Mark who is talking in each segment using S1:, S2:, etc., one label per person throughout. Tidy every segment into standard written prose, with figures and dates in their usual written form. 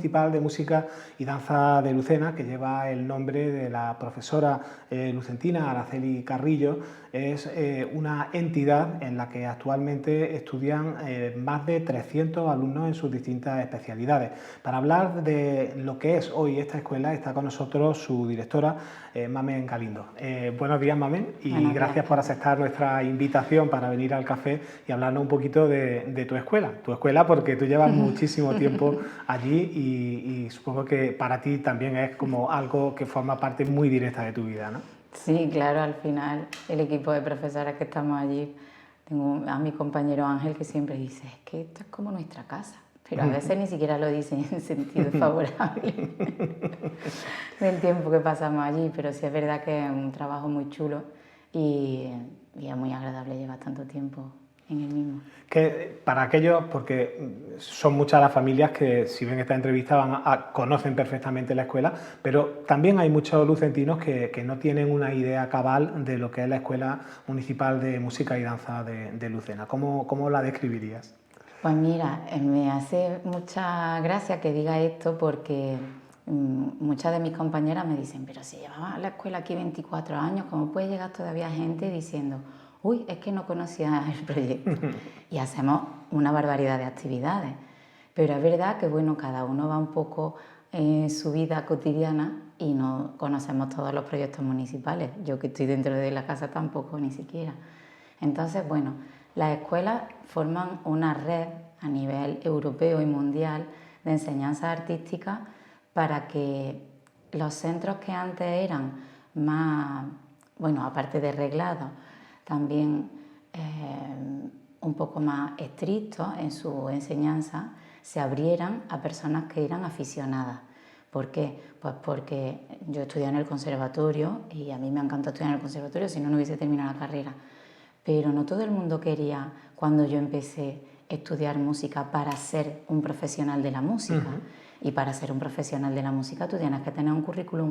S1: Municipal de Música y Danza de Lucena, que lleva el nombre de la profesora lucentina Araceli Carrillo, es una entidad en la que actualmente estudian más de 300 alumnos en sus distintas especialidades. Para hablar de lo que es hoy esta escuela está con nosotros su directora, Mamen Galindo. Buenos días, Mamen, y gracias por aceptar nuestra invitación para venir al café y hablarnos un poquito de tu escuela, porque tú llevas muchísimo tiempo allí y supongo que para ti también es como algo que forma parte muy directa de tu vida, ¿no?
S2: Sí, claro, al final el equipo de profesoras que estamos allí, tengo a mi compañero Ángel que siempre dice, es que esto es como nuestra casa, pero a veces ni siquiera lo dice en sentido favorable del tiempo que pasamos allí, pero sí es verdad que es un trabajo muy chulo y es muy agradable llevar tanto tiempo en el mismo.
S1: Que para aquellos, porque son muchas las familias que si ven esta entrevista conocen perfectamente la escuela, pero también hay muchos lucentinos que no tienen una idea cabal de lo que es la Escuela Municipal de Música y Danza de Lucena. ¿Cómo la describirías?
S2: Pues mira, me hace mucha gracia que diga esto porque muchas de mis compañeras me dicen, pero si llevaba la escuela aquí 24 años, ¿cómo puede llegar todavía gente diciendo, uy, es que no conocía el proyecto? Y hacemos una barbaridad de actividades. Pero es verdad que, bueno, cada uno va un poco en su vida cotidiana y no conocemos todos los proyectos municipales. Yo que estoy dentro de la casa tampoco, ni siquiera. Entonces, bueno, las escuelas forman una red a nivel europeo y mundial de enseñanza artística para que los centros que antes eran más, bueno, aparte de reglados, también un poco más estrictos en su enseñanza, se abrieran a personas que eran aficionadas. ¿Por qué? Pues porque yo estudié en el conservatorio y a mí me encanta estudiar en el conservatorio, si no, no hubiese terminado la carrera. Pero no todo el mundo quería, cuando yo empecé a estudiar música, para ser un profesional de la música. Y para ser un profesional de la música tú tienes que tener un currículum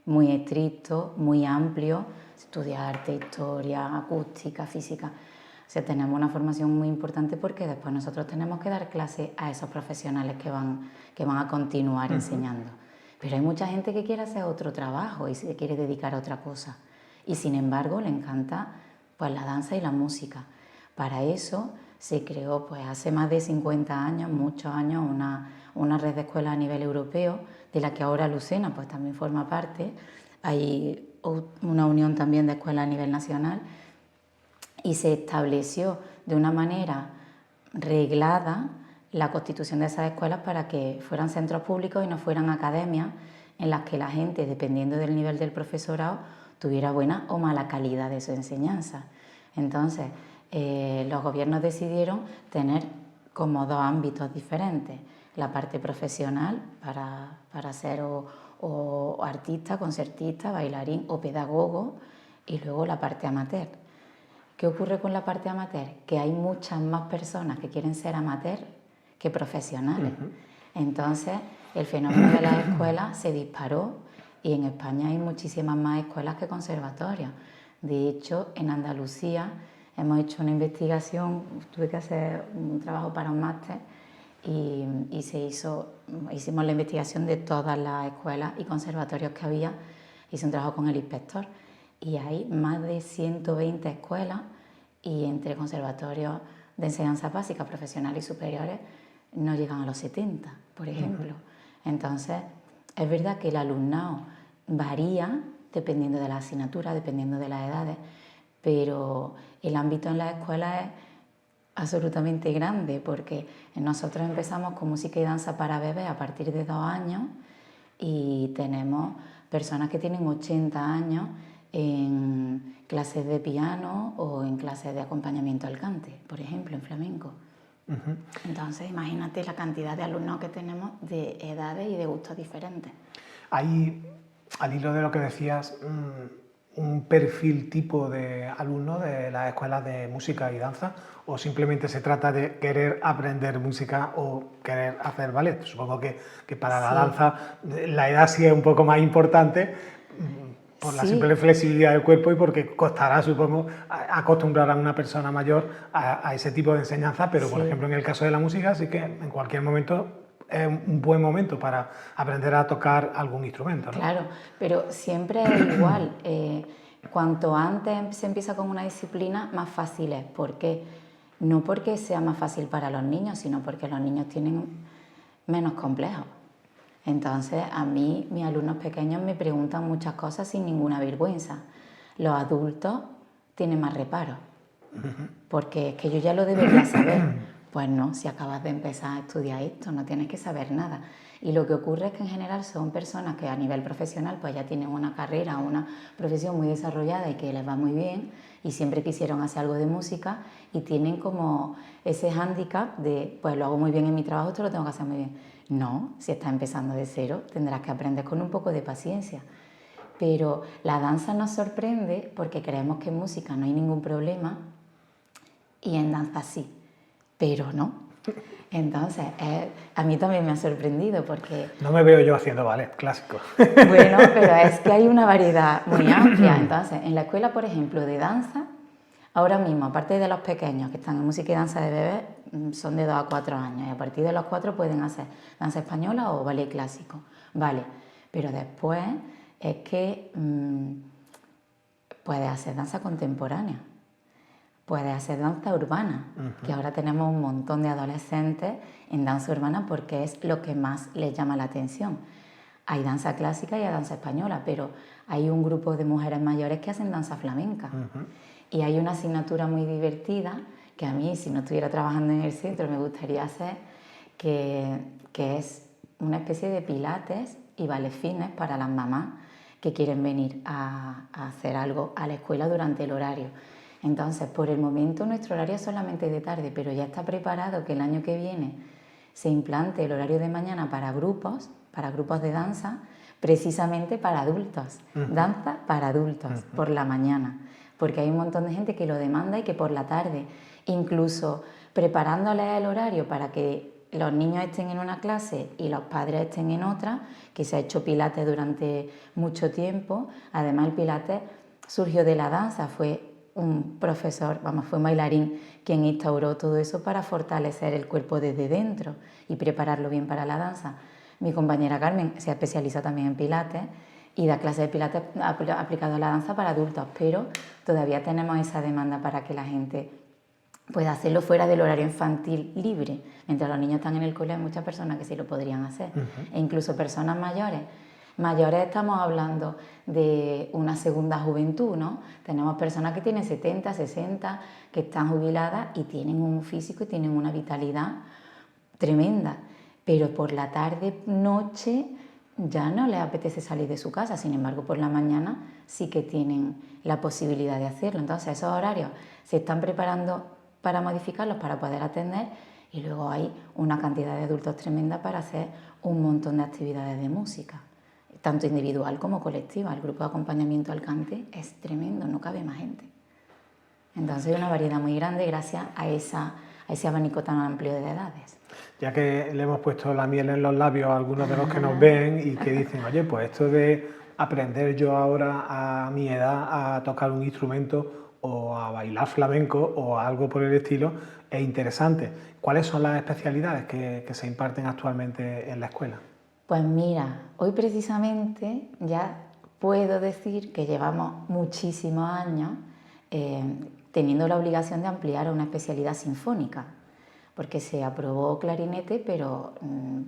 S2: muy estricto, muy amplio, estudiar arte, historia, acústica, física. O sea, tenemos una formación muy importante porque después nosotros tenemos que dar clase a esos profesionales que van a continuar enseñando. Pero hay mucha gente que quiere hacer otro trabajo y se quiere dedicar a otra cosa. Y sin embargo le encanta pues la danza y la música. Para eso se creó pues hace más de 50 años, muchos años, una red de escuelas a nivel europeo, de la que ahora Lucena pues también forma parte. Hay una unión también de escuelas a nivel nacional y se estableció de una manera reglada la constitución de esas escuelas para que fueran centros públicos y no fueran academias en las que la gente, dependiendo del nivel del profesorado, tuviera buena o mala calidad de su enseñanza. Entonces, los gobiernos decidieron tener como dos ámbitos diferentes, la parte profesional para ser o artista, concertista, bailarín o pedagogo, y luego la parte amateur. ¿Qué ocurre con la parte amateur? Que hay muchas más personas que quieren ser amateur que profesionales. Entonces, el fenómeno de las escuelas se disparó y en España hay muchísimas más escuelas que conservatorios. De hecho, en Andalucía hemos hecho una investigación, tuve que hacer un trabajo para un máster y hicimos la investigación de todas las escuelas y conservatorios que había. Hice un trabajo con el inspector y hay más de 120 escuelas y entre conservatorios de enseñanza básica, profesionales y superiores no llegan a los 70, por ejemplo. Entonces, es verdad que el alumnado varía dependiendo de la asignatura, dependiendo de las edades, pero el ámbito en la escuela es absolutamente grande porque nosotros empezamos con música y danza para bebés a partir de 2 años y tenemos personas que tienen 80 años en clases de piano o en clases de acompañamiento al cante, por ejemplo, en flamenco. Entonces, imagínate la cantidad de alumnos que tenemos de edades y de gustos diferentes.
S1: Hay, al hilo de lo que decías, un perfil tipo de alumno de las escuelas de música y danza, o simplemente se trata de querer aprender música o querer hacer ballet. Supongo que para la danza la edad sí es un poco más importante por la simple flexibilidad del cuerpo y porque costará, supongo, acostumbrar a una persona mayor a ese tipo de enseñanza, pero por ejemplo en el caso de la música sí que en cualquier momento es un buen momento para aprender a tocar algún instrumento, ¿no?
S2: Claro, pero siempre es igual. Cuanto antes se empieza con una disciplina, más fácil es. ¿Por qué? No porque sea más fácil para los niños, sino porque los niños tienen menos complejos. Entonces, a mí, mis alumnos pequeños me preguntan muchas cosas sin ninguna vergüenza. Los adultos tienen más reparos, porque es que yo ya lo debería saber. Pues no, si acabas de empezar a estudiar esto, no tienes que saber nada. Y lo que ocurre es que en general son personas que a nivel profesional pues ya tienen una carrera, una profesión muy desarrollada y que les va muy bien y siempre quisieron hacer algo de música y tienen como ese hándicap de pues lo hago muy bien en mi trabajo, esto lo tengo que hacer muy bien. No, si estás empezando de cero tendrás que aprender con un poco de paciencia. Pero la danza nos sorprende porque creemos que en música no hay ningún problema y en danza sí, pero no. Entonces, a mí también me ha sorprendido porque...
S1: No me veo yo haciendo ballet clásico.
S2: Bueno, pero es que hay una variedad muy amplia. Entonces, en la escuela, por ejemplo, de danza, ahora mismo, aparte de los pequeños que están en música y danza de bebés, son de 2 a 4 años y a partir de los 4 pueden hacer danza española o ballet clásico. Vale, pero después es que puedes hacer danza contemporánea. Puedes hacer danza urbana, que ahora tenemos un montón de adolescentes en danza urbana porque es lo que más les llama la atención. Hay danza clásica y hay danza española, pero hay un grupo de mujeres mayores que hacen danza flamenca. Y hay una asignatura muy divertida que a mí, si no estuviera trabajando en el centro, me gustaría hacer, que es una especie de pilates y ballet fitness para las mamás que quieren venir a hacer algo a la escuela durante el horario. Entonces, por el momento nuestro horario es solamente de tarde, pero ya está preparado que el año que viene se implante el horario de mañana para grupos de danza, precisamente para adultos. Danza para adultos, por la mañana, porque hay un montón de gente que lo demanda y que por la tarde, incluso preparándoles el horario para que los niños estén en una clase y los padres estén en otra, que se ha hecho pilates durante mucho tiempo. Además, el pilates surgió de la danza, fue un profesor, fue un bailarín quien instauró todo eso para fortalecer el cuerpo desde dentro y prepararlo bien para la danza. Mi compañera Carmen se ha especializado también en pilates y da clases de pilates aplicado a la danza para adultos, pero todavía tenemos esa demanda para que la gente pueda hacerlo fuera del horario infantil libre. Mientras los niños están en el cole hay muchas personas que sí lo podrían hacer, e incluso personas mayores. Mayores estamos hablando de una segunda juventud, ¿no? Tenemos personas que tienen 70, 60, que están jubiladas y tienen un físico y tienen una vitalidad tremenda, pero por la tarde, noche, ya no les apetece salir de su casa, sin embargo, por la mañana sí que tienen la posibilidad de hacerlo. Entonces, esos horarios se están preparando para modificarlos, para poder atender, y luego hay una cantidad de adultos tremenda para hacer un montón de actividades de música, tanto individual como colectiva. El grupo de acompañamiento al cante es tremendo, no cabe más gente. Entonces hay una variedad muy grande gracias a ese abanico tan amplio de edades.
S1: Ya que le hemos puesto la miel en los labios a algunos de los que nos ven y que dicen, oye, pues esto de aprender yo ahora a mi edad a tocar un instrumento o a bailar flamenco o algo por el estilo, es interesante. ¿Cuáles son las especialidades que se imparten actualmente en la escuela?
S2: Pues mira, hoy precisamente ya puedo decir que llevamos muchísimos años teniendo la obligación de ampliar a una especialidad sinfónica, porque se aprobó clarinete, pero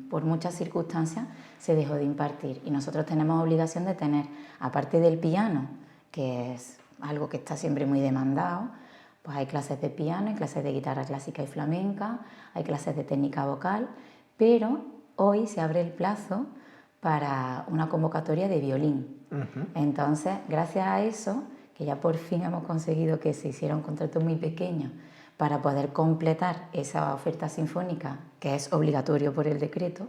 S2: por muchas circunstancias se dejó de impartir. Y nosotros tenemos obligación de tener, aparte del piano, que es algo que está siempre muy demandado, pues hay clases de piano, hay clases de guitarra clásica y flamenca, hay clases de técnica vocal, pero hoy se abre el plazo para una convocatoria de violín. Entonces, gracias a eso, que ya por fin hemos conseguido que se hiciera un contrato muy pequeño para poder completar esa oferta sinfónica, que es obligatorio por el decreto,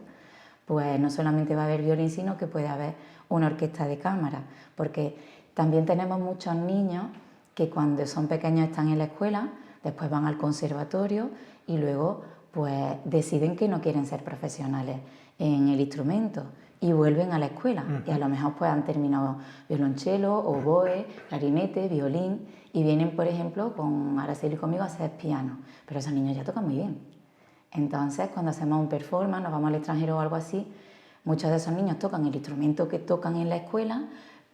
S2: pues no solamente va a haber violín, sino que puede haber una orquesta de cámara, porque también tenemos muchos niños que cuando son pequeños están en la escuela, después van al conservatorio y luego pues deciden que no quieren ser profesionales en el instrumento y vuelven a la escuela. Y a lo mejor pues han terminado violonchelo, oboe, clarinete, violín y vienen, por ejemplo, con Araceli y conmigo a hacer piano. Pero esos niños ya tocan muy bien. Entonces, cuando hacemos un performance, nos vamos al extranjero o algo así, muchos de esos niños tocan el instrumento que tocan en la escuela,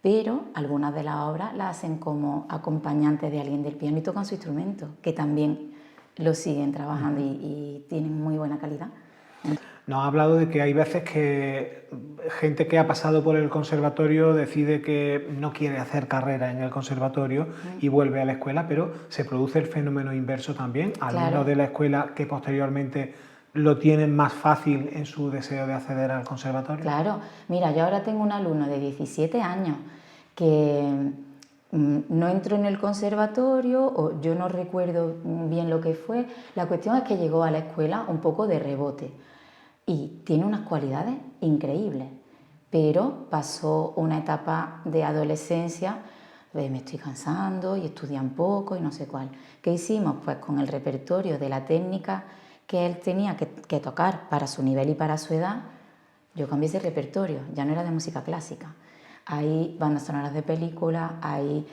S2: pero algunas de las obras las hacen como acompañantes de alguien del piano y tocan su instrumento, que también lo siguen trabajando y tienen muy buena calidad.
S1: Nos ha hablado de que hay veces que gente que ha pasado por el conservatorio decide que no quiere hacer carrera en el conservatorio y vuelve a la escuela, pero se produce el fenómeno inverso también, alumnos de la escuela que posteriormente lo tienen más fácil en su deseo de acceder al conservatorio.
S2: Claro, mira, yo ahora tengo un alumno de 17 años que no entró en el conservatorio, o yo no recuerdo bien lo que fue. La cuestión es que llegó a la escuela un poco de rebote y tiene unas cualidades increíbles, pero pasó una etapa de adolescencia de me estoy cansando y estudian poco y no sé cuál. ¿Qué hicimos? Pues con el repertorio de la técnica que él tenía que tocar para su nivel y para su edad, yo cambié ese repertorio, ya no era de música clásica. Hay bandas sonoras de películas, hay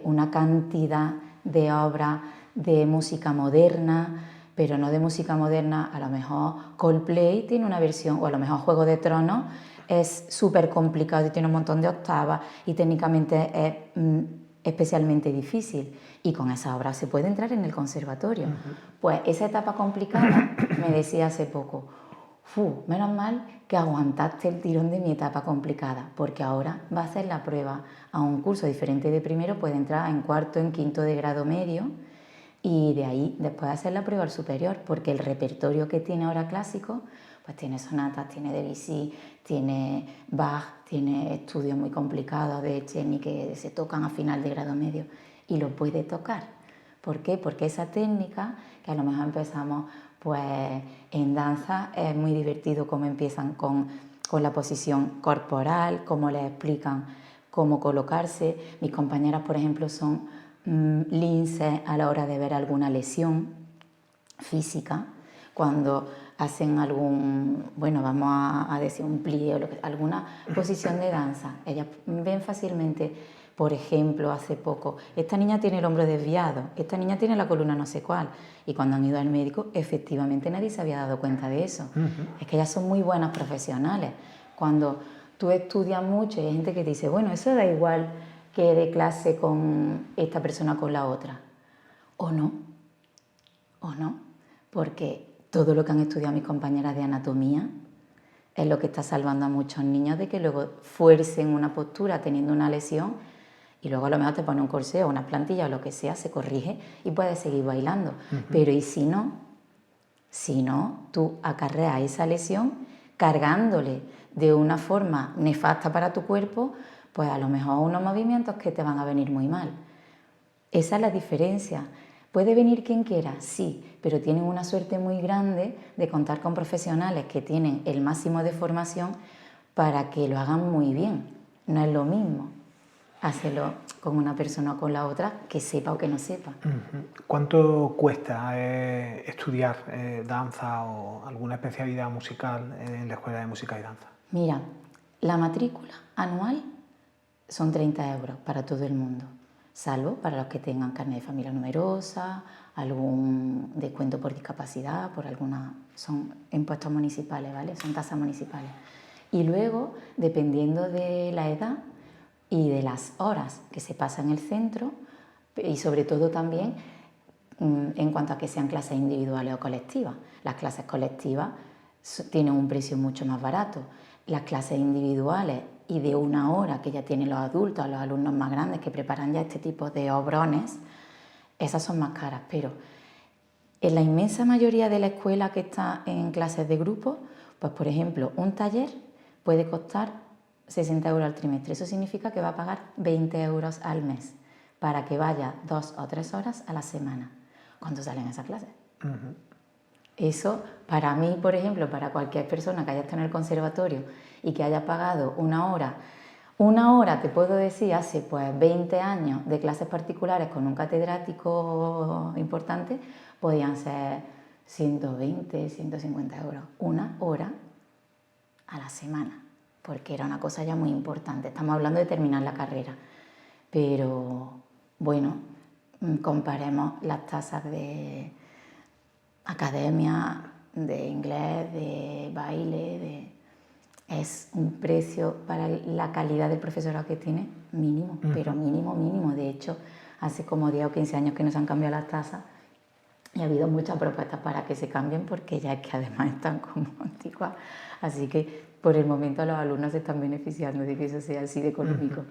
S2: una cantidad de obras de música moderna, pero no de música moderna. A lo mejor Coldplay tiene una versión, o a lo mejor Juego de Tronos es súper complicado y tiene un montón de octavas y técnicamente es especialmente difícil, y con esa obra se puede entrar en el conservatorio. Pues esa etapa complicada, me decía hace poco, menos mal que aguantaste el tirón de mi etapa complicada, porque ahora va a hacer la prueba a un curso diferente de primero, puede entrar en cuarto, en quinto de grado medio, y de ahí después hacer la prueba al superior, porque el repertorio que tiene ahora clásico, pues tiene sonatas, tiene Debussy, tiene Bach, tiene estudios muy complicados de Czerny que se tocan a final de grado medio, y lo puede tocar. ¿Por qué? Porque esa técnica, que a lo mejor empezamos pues en danza, es muy divertido cómo empiezan con la posición corporal, cómo les explican cómo colocarse. Mis compañeras, por ejemplo, son linces a la hora de ver alguna lesión física, cuando hacen algún, bueno, vamos a decir un plie o alguna posición de danza. Ellas ven fácilmente, por ejemplo, hace poco, esta niña tiene el hombro desviado, esta niña tiene la columna no sé cuál, y cuando han ido al médico, efectivamente nadie se había dado cuenta de eso. Es que ellas son muy buenas profesionales. Cuando tú estudias mucho y hay gente que te dice, bueno, eso da igual que de clase con esta persona con la otra, o no, porque todo lo que han estudiado mis compañeras de anatomía es lo que está salvando a muchos niños de que luego fuercen una postura teniendo una lesión y luego a lo mejor te pone un corsé o una plantilla o lo que sea, se corrige y puedes seguir bailando. Pero ¿y si no? Si no, tú acarreas esa lesión cargándole de una forma nefasta para tu cuerpo, pues a lo mejor unos movimientos que te van a venir muy mal. Esa es la diferencia. ¿Puede venir quien quiera? Sí, pero tienen una suerte muy grande de contar con profesionales que tienen el máximo de formación para que lo hagan muy bien. No es lo mismo hacerlo con una persona o con la otra, que sepa o que no sepa.
S1: ¿Cuánto cuesta estudiar danza o alguna especialidad musical en la Escuela de Música y Danza?
S2: Mira, la matrícula anual son 30 euros para todo el mundo, salvo para los que tengan carnet de familia numerosa, algún descuento por discapacidad, son impuestos municipales, ¿vale? Son tasas municipales. Y luego, dependiendo de la edad y de las horas que se pasa en el centro, y sobre todo también en cuanto a que sean clases individuales o colectivas. Las clases colectivas tienen un precio mucho más barato. Las clases individuales y de 1 hora que ya tienen los adultos, los alumnos más grandes que preparan ya este tipo de obrones, esas son más caras, pero en la inmensa mayoría de la escuela que está en clases de grupo, pues por ejemplo, un taller puede costar 60 euros al trimestre. Eso significa que va a pagar 20 euros al mes para que vaya 2 o 3 horas a la semana. ¿Cuánto salen esas clases? Eso, para mí, por ejemplo, para cualquier persona que haya estado en el conservatorio y que haya pagado 1 hora, 1 hora, te puedo decir, hace pues 20 años de clases particulares con un catedrático importante, podían ser 120, 150 euros. 1 hora a la semana, porque era una cosa ya muy importante. Estamos hablando de terminar la carrera. Pero, bueno, comparemos las tasas de academia de inglés, de baile, es un precio para la calidad del profesorado que tiene mínimo, pero mínimo, mínimo. De hecho, hace como 10 o 15 años que nos han cambiado las tasas y ha habido muchas propuestas para que se cambien porque ya es que además están como anticuadas. Así que por el momento los alumnos se están beneficiando de que eso sea así de económico.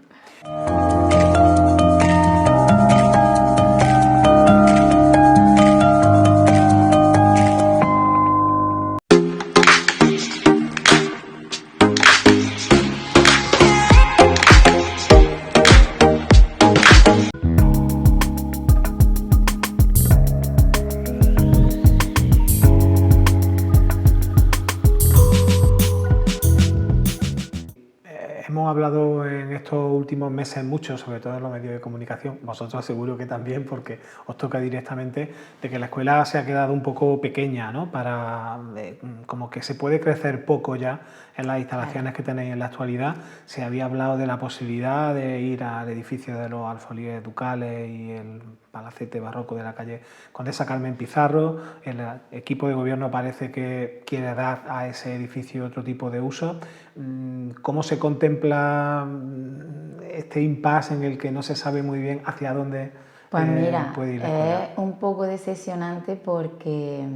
S1: Hemos hablado en estos últimos meses mucho, sobre todo en los medios de comunicación, vosotros seguro que también, porque os toca directamente, de que la escuela se ha quedado un poco pequeña, ¿no? Como que se puede crecer poco ya en las instalaciones que tenéis en la actualidad. Se había hablado de la posibilidad de ir al edificio de los alfolíes ducales y el palacete barroco de la calle Condesa Carmen Pizarro. El equipo de gobierno parece que quiere dar a ese edificio otro tipo de uso. ¿Cómo se contempla este impasse en el que no se sabe muy bien hacia dónde
S2: Pues mira,
S1: puede ir la escuela?
S2: es un poco decepcionante porque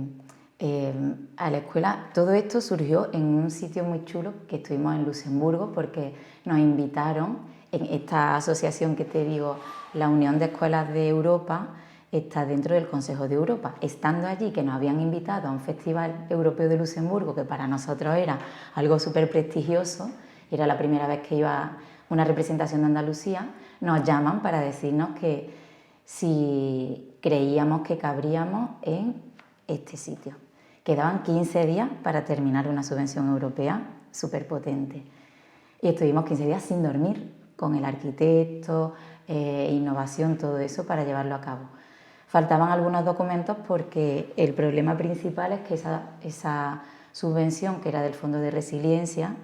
S2: a la escuela todo esto surgió en un sitio muy chulo que estuvimos en Luxemburgo porque nos invitaron en esta asociación que te digo, la Unión de Escuelas de Europa, está dentro del Consejo de Europa. Estando allí, que nos habían invitado a un festival europeo de Luxemburgo, que para nosotros era algo súper prestigioso, era la primera vez que iba una representación de Andalucía, nos llaman para decirnos que si creíamos que cabríamos en este sitio. Quedaban 15 días para terminar una subvención europea súper potente. Y estuvimos 15 días sin dormir, con el arquitecto, innovación, todo eso para llevarlo a cabo. Faltaban algunos documentos porque el problema principal es que esa subvención, que era del Fondo de Resiliencia,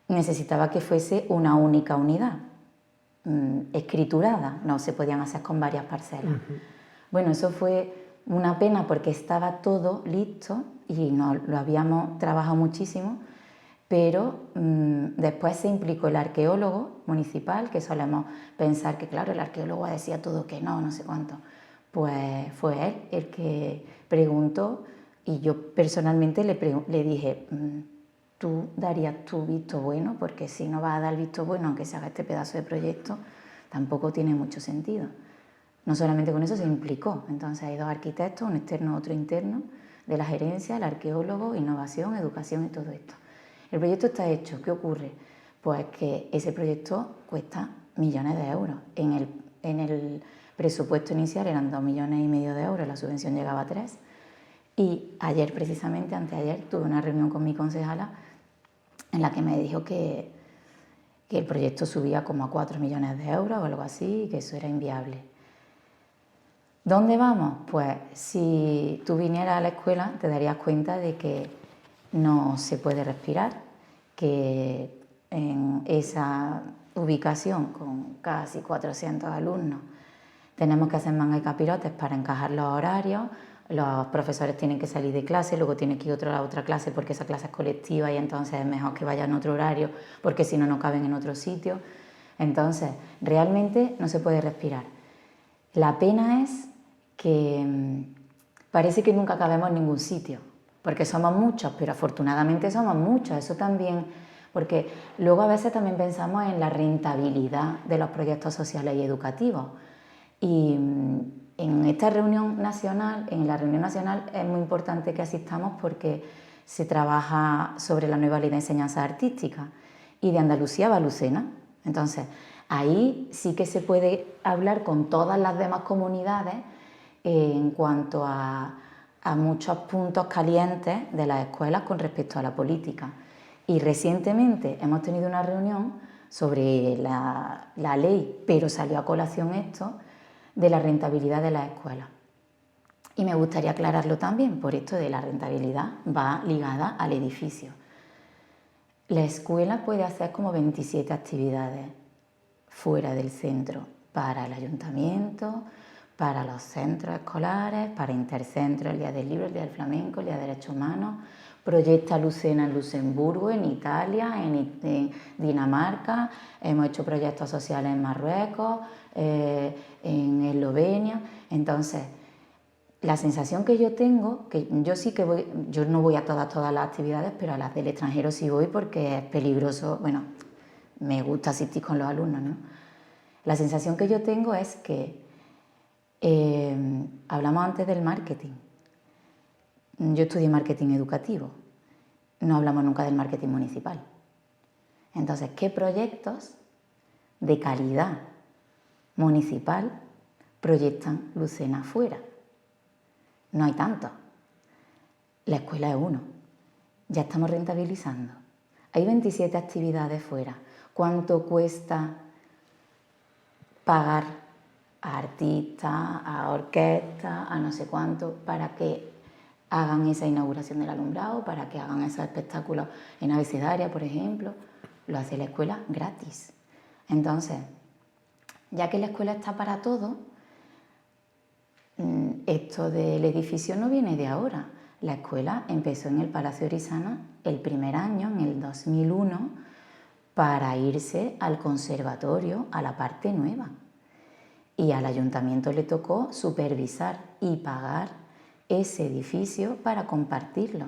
S2: necesitaba que fuese una única unidad, escriturada, no se podían hacer con varias parcelas. Bueno, eso fue una pena porque estaba todo listo y lo habíamos trabajado muchísimo, pero después se implicó el arqueólogo municipal, que solemos pensar que, claro, el arqueólogo decía todo que no sé cuánto. Pues fue él el que preguntó y yo personalmente le dije, ¿tú darías tu visto bueno? Porque si no vas a dar visto bueno, aunque se haga este pedazo de proyecto, tampoco tiene mucho sentido. No solamente con eso se implicó, entonces hay 2 arquitectos, un externo, otro interno, de la gerencia, el arqueólogo, innovación, educación y todo esto. El proyecto está hecho, ¿qué ocurre? Pues que ese proyecto cuesta millones de euros. En el presupuesto inicial eran 2,5 millones de euros, la subvención llegaba a 3. Y ayer, precisamente, anteayer, tuve una reunión con mi concejala en la que me dijo que el proyecto subía como a 4 millones de euros o algo así, y que eso era inviable. ¿Dónde vamos? Pues si tú vinieras a la escuela te darías cuenta de que no se puede respirar, que en esa ubicación con casi 400 alumnos tenemos que hacer manga y capirotes para encajar los horarios, los profesores tienen que salir de clase, luego tienen que ir a otra clase porque esa clase es colectiva y entonces es mejor que vayan a otro horario porque si no, no caben en otro sitio. Entonces, realmente no se puede respirar. La pena es que parece que nunca cabemos en ningún sitio, porque somos muchos, pero afortunadamente somos muchos, eso también, porque luego a veces también pensamos en la rentabilidad de los proyectos sociales y educativos. Y en esta reunión nacional, es muy importante que asistamos porque se trabaja sobre la nueva ley de enseñanza artística y de Andalucía va Lucena. Entonces, ahí sí que se puede hablar con todas las demás comunidades en cuanto a muchos puntos calientes de las escuelas con respecto a la política. Y recientemente hemos tenido una reunión sobre la ley, pero salió a colación esto, de la rentabilidad de las escuelas. Y me gustaría aclararlo también, por esto de la rentabilidad va ligada al edificio. La escuela puede hacer como 27 actividades fuera del centro para el ayuntamiento, para los centros escolares, para Intercentros, el Día del Libro, el Día del Flamenco, el Día de Derechos Humanos. Proyecta Lucena en Luxemburgo, en Italia, en Dinamarca. Hemos hecho proyectos sociales en Marruecos, en Eslovenia. Entonces, la sensación que yo tengo, que yo sí que voy, yo no voy a todas las actividades, pero a las del extranjero sí voy porque es peligroso, bueno, me gusta asistir con los alumnos, ¿no? La sensación que yo tengo es que hablamos antes del marketing. Yo estudié marketing educativo, no hablamos nunca del marketing municipal. Entonces, ¿qué proyectos de calidad municipal proyectan Lucena fuera? No hay tanto. La escuela es uno. Ya estamos rentabilizando. Hay 27 actividades fuera. ¿Cuánto cuesta pagar a artistas, a orquestas, a no sé cuánto, para que hagan esa inauguración del alumbrado, para que hagan esos espectáculos en abecedaria, por ejemplo? Lo hace la escuela gratis. Entonces, ya que la escuela está para todo, esto del edificio no viene de ahora. La escuela empezó en el Palacio Orizana el primer año, en el 2001, para irse al conservatorio, a la parte nueva. Y al ayuntamiento le tocó supervisar y pagar ese edificio para compartirlo.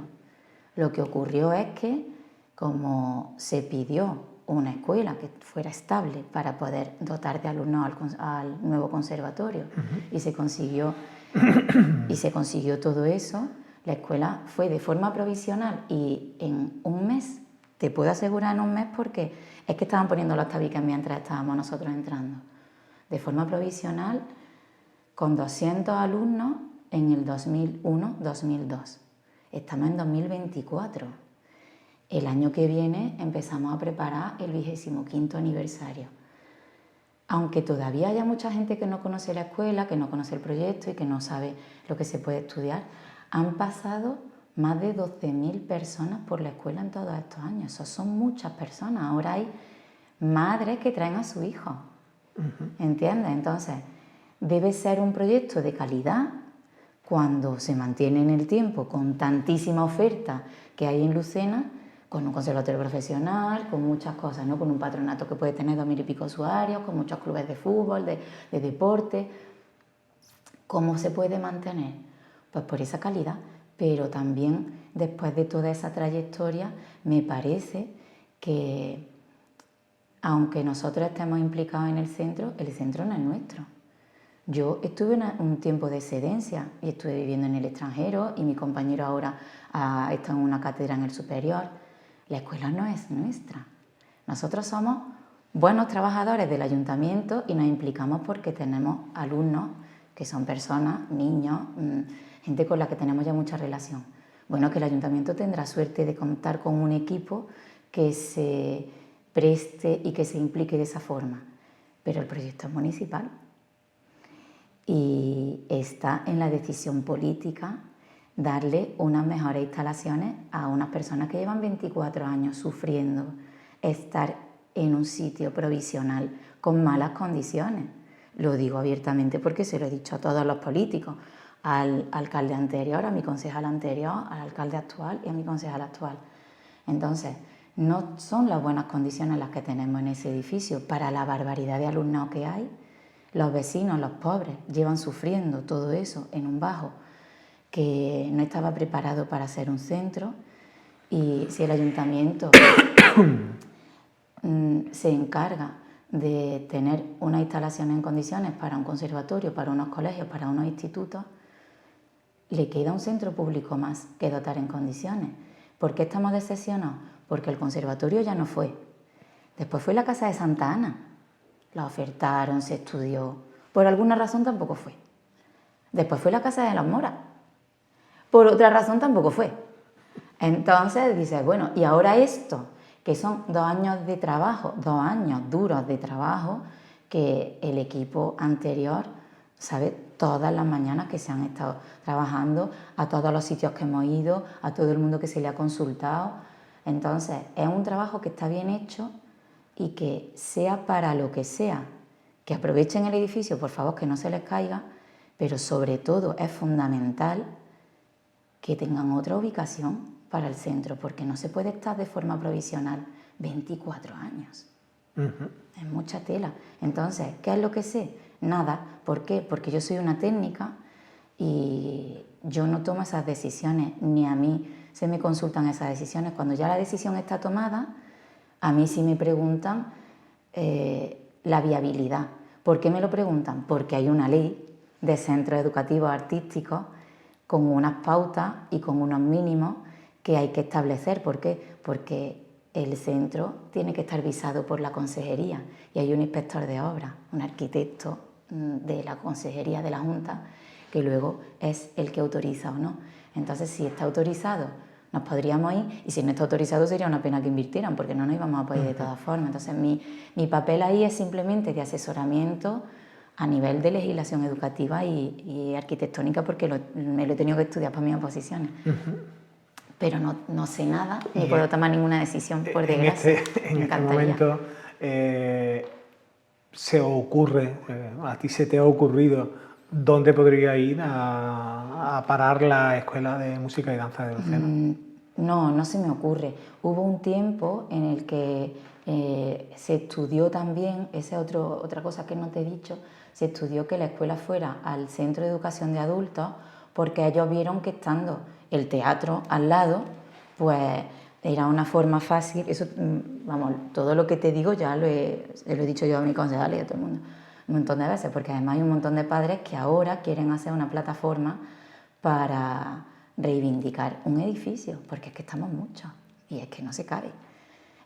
S2: Lo que ocurrió es que, como se pidió una escuela que fuera estable para poder dotar de alumnos al nuevo conservatorio, y se consiguió todo eso, la escuela fue de forma provisional y en un mes, te puedo asegurar en un mes, porque es que estaban poniendo los tabiques mientras estábamos nosotros entrando, de forma provisional, con 200 alumnos en el 2001-2002. Estamos en 2024. El año que viene empezamos a preparar el 25º aniversario. Aunque todavía haya mucha gente que no conoce la escuela, que no conoce el proyecto y que no sabe lo que se puede estudiar, han pasado más de 12.000 personas por la escuela en todos estos años. Eso son muchas personas. Ahora hay madres que traen a su hijo. ¿Entiendes? Entonces, debe ser un proyecto de calidad cuando se mantiene en el tiempo con tantísima oferta que hay en Lucena, con un conservatorio profesional, con muchas cosas, ¿no? Con un patronato que puede tener 2.000 y pico usuarios, con muchos clubes de fútbol, de deporte. ¿Cómo se puede mantener? Pues por esa calidad, pero también después de toda esa trayectoria me parece que, aunque nosotros estemos implicados en el centro no es nuestro. Yo estuve un tiempo de excedencia y estuve viviendo en el extranjero, y mi compañero ahora está en una cátedra en el superior. La escuela no es nuestra. Nosotros somos buenos trabajadores del ayuntamiento y nos implicamos porque tenemos alumnos que son personas, niños, gente con la que tenemos ya mucha relación. Bueno, que el ayuntamiento tendrá suerte de contar con un equipo que se preste y que se implique de esa forma, pero el proyecto es municipal y está en la decisión política darle unas mejores instalaciones a unas personas que llevan 24 años sufriendo estar en un sitio provisional con malas condiciones. Lo digo abiertamente porque se lo he dicho a todos los políticos, al alcalde anterior, a mi concejal anterior, al alcalde actual y a mi concejal actual. Entonces, no son las buenas condiciones las que tenemos en ese edificio para la barbaridad de alumnado que hay. Los vecinos, los pobres, llevan sufriendo todo eso en un bajo que no estaba preparado para ser un centro, y si el ayuntamiento se encarga de tener una instalación en condiciones para un conservatorio, para unos colegios, para unos institutos, le queda un centro público más que dotar en condiciones. ¿Por qué estamos decepcionados? Porque el conservatorio ya no fue. Después fue la Casa de Santa Ana. La ofertaron, se estudió. Por alguna razón tampoco fue. Después fue la Casa de las Moras. Por otra razón tampoco fue. Entonces dices, bueno, y ahora esto, que son 2 años de trabajo, 2 años duros de trabajo, que el equipo anterior sabe todas las mañanas que se han estado trabajando, a todos los sitios que hemos ido, a todo el mundo que se le ha consultado. Entonces, es un trabajo que está bien hecho y que sea para lo que sea, que aprovechen el edificio, por favor, que no se les caiga, pero sobre todo es fundamental que tengan otra ubicación para el centro, porque no se puede estar de forma provisional 24 años. Es mucha tela. Entonces, ¿qué es lo que sé? Nada. ¿Por qué? Porque yo soy una técnica y yo no tomo esas decisiones, ni a mí se me consultan esas decisiones. Cuando ya la decisión está tomada, a mí sí me preguntan la viabilidad. ¿Por qué me lo preguntan? Porque hay una ley de centros educativos artísticos con unas pautas y con unos mínimos que hay que establecer. ¿Por qué? Porque el centro tiene que estar visado por la consejería y hay un inspector de obras, un arquitecto de la consejería de la Junta, que luego es el que autoriza o no. Entonces, si está autorizado, nos podríamos ir, y si no está autorizado sería una pena que invirtieran, porque no nos íbamos a poder de todas formas. Entonces, mi papel ahí es simplemente de asesoramiento a nivel de legislación educativa y arquitectónica, porque me lo he tenido que estudiar para mis oposiciones. Pero no sé nada, ni puedo tomar ninguna decisión, por desgracia.
S1: En este momento se ocurre, a ti se te ha ocurrido, ¿dónde podría ir a parar la Escuela de Música y Danza de Lucena?
S2: No se me ocurre. Hubo un tiempo en el que se estudió también, esa es otra cosa que no te he dicho, se estudió que la escuela fuera al centro de educación de adultos, porque ellos vieron que estando el teatro al lado, pues era una forma fácil. Eso, vamos, todo lo que te digo ya lo he dicho yo a mi concejal y a todo el mundo un montón de veces, porque además hay un montón de padres que ahora quieren hacer una plataforma para reivindicar un edificio, porque es que estamos muchos y es que no se cabe.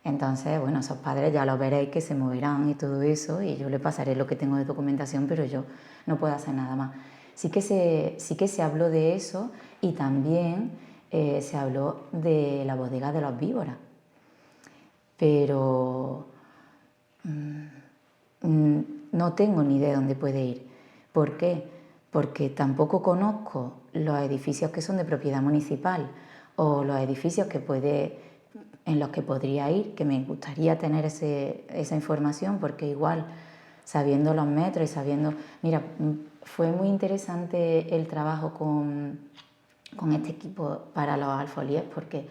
S2: Entonces, bueno, esos padres ya lo veréis que se moverán y todo eso, y yo le pasaré lo que tengo de documentación, pero yo no puedo hacer nada más. Sí que se habló de eso, y también se habló de la bodega de los Víboras, pero no tengo ni idea de dónde puede ir. ¿Por qué? Porque tampoco conozco los edificios que son de propiedad municipal o los edificios en los que podría ir, que me gustaría tener esa información, porque igual, sabiendo los metros y sabiendo... Mira, fue muy interesante el trabajo con este equipo para los alfolíes, porque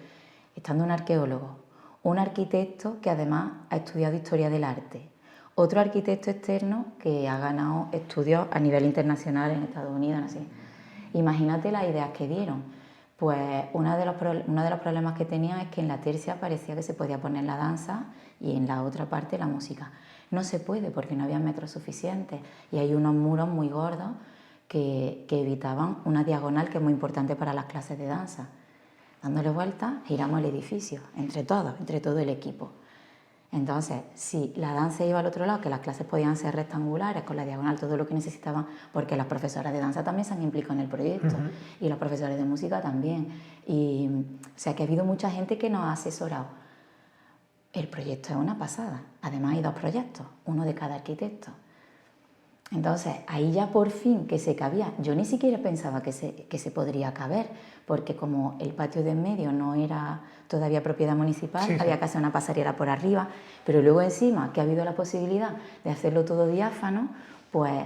S2: estando un arqueólogo, un arquitecto que además ha estudiado historia del arte, otro arquitecto externo que ha ganado estudios a nivel internacional en Estados Unidos, así. Imagínate las ideas que dieron. Pues uno de los problemas que tenían es que en la tercia parecía que se podía poner la danza y en la otra parte la música. No se puede porque no había metros suficientes y hay unos muros muy gordos que evitaban una diagonal que es muy importante para las clases de danza. Dándole vuelta, giramos el edificio, entre todo el equipo. Entonces, si la danza iba al otro lado, que las clases podían ser rectangulares, con la diagonal, todo lo que necesitaban, porque las profesoras de danza también se han implicado en el proyecto, y los profesores de música también. Y, o sea, que ha habido mucha gente que nos ha asesorado. El proyecto es una pasada. Además, hay 2 proyectos, uno de cada arquitecto. Entonces, ahí ya por fin que se cabía. Yo ni siquiera pensaba que se podría caber, porque como el patio de en medio no era todavía propiedad municipal, había que hacer una pasarela por arriba, pero luego encima que ha habido la posibilidad de hacerlo todo diáfano, pues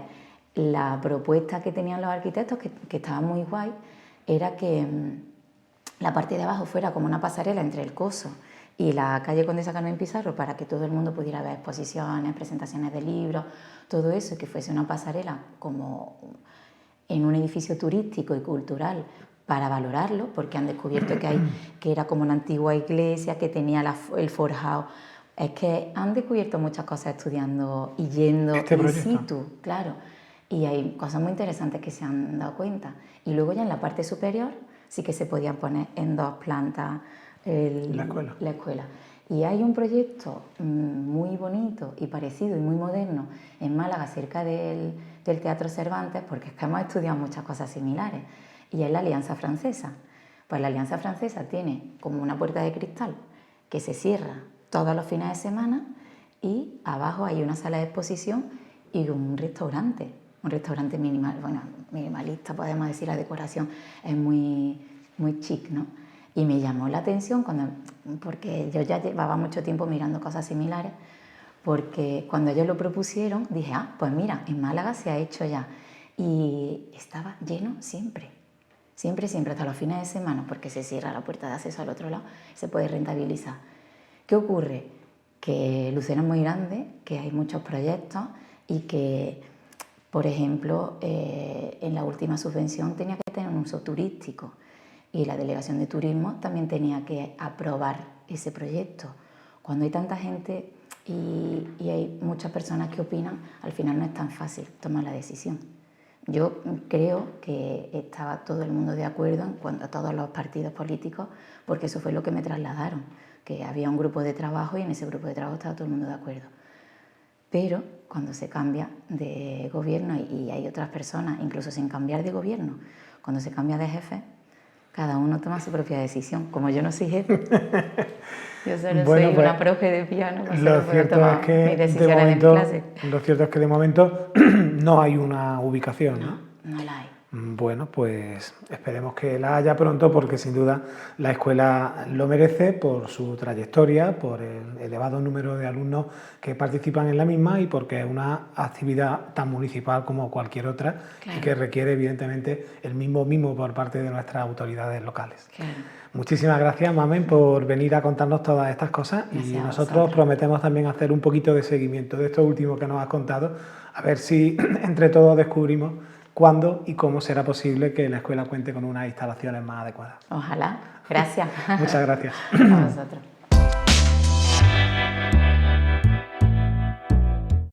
S2: la propuesta que tenían los arquitectos, que estaba muy guay, era que la parte de abajo fuera como una pasarela entre el Coso y la calle Condesa Carmen Pizarro, para que todo el mundo pudiera ver exposiciones, presentaciones de libros, todo eso, y que fuese una pasarela como en un edificio turístico y cultural para valorarlo, porque han descubierto que era como una antigua iglesia, que tenía el forjado. Es que han descubierto muchas cosas estudiando y yendo in situ, claro. Y hay cosas muy interesantes que se han dado cuenta. Y luego ya en la parte superior sí que se podían poner en 2 plantas la escuela. Y hay un proyecto muy bonito y parecido y muy moderno en Málaga, cerca del Teatro Cervantes, porque es que hemos estudiado muchas cosas similares, y es la Alianza Francesa. Pues la Alianza Francesa tiene como una puerta de cristal que se cierra todos los fines de semana, y abajo hay una sala de exposición y un restaurante minimalista, podemos decir. La decoración es muy, muy chic, ¿no? Y me llamó la atención porque yo ya llevaba mucho tiempo mirando cosas similares, porque cuando ellos lo propusieron dije, pues mira, en Málaga se ha hecho ya. y estaba lleno siempre. Siempre, siempre, hasta los fines de semana, porque se cierra la puerta de acceso al otro lado, se puede rentabilizar. ¿Qué ocurre? Que Lucena es muy grande, que hay muchos proyectos y que, por ejemplo, en la última subvención tenía que tener un uso turístico y la Delegación de Turismo también tenía que aprobar ese proyecto. Cuando hay tanta gente y hay muchas personas que opinan, al final no es tan fácil tomar la decisión. Yo creo que estaba todo el mundo de acuerdo en cuanto a todos los partidos políticos, porque eso fue lo que me trasladaron, que había un grupo de trabajo y en ese grupo de trabajo estaba todo el mundo de acuerdo. Pero cuando se cambia de gobierno y hay otras personas, incluso sin cambiar de gobierno, cuando se cambia de jefe, cada uno toma su propia decisión. Como yo no soy jefe, yo solo soy una profe de piano, pues solo puedo tomar mis decisiones de mi clase.
S1: Lo cierto es que de momento no hay una ubicación, ¿no?
S2: No la hay.
S1: Bueno, pues esperemos que la haya pronto, porque sin duda la escuela lo merece por su trayectoria, por el elevado número de alumnos que participan en la misma y porque es una actividad tan municipal como cualquier otra, claro, y que requiere evidentemente el mismo mimo por parte de nuestras autoridades locales.
S2: Claro.
S1: Muchísimas gracias, Mamen, por venir a contarnos todas estas cosas. Gracias. Y nosotros prometemos también hacer un poquito de seguimiento de esto último que nos has contado, a ver si entre todos descubrimos cuándo y cómo será posible que la escuela cuente con unas instalaciones más adecuadas.
S2: Ojalá. Gracias.
S1: Muchas gracias.
S2: A vosotros.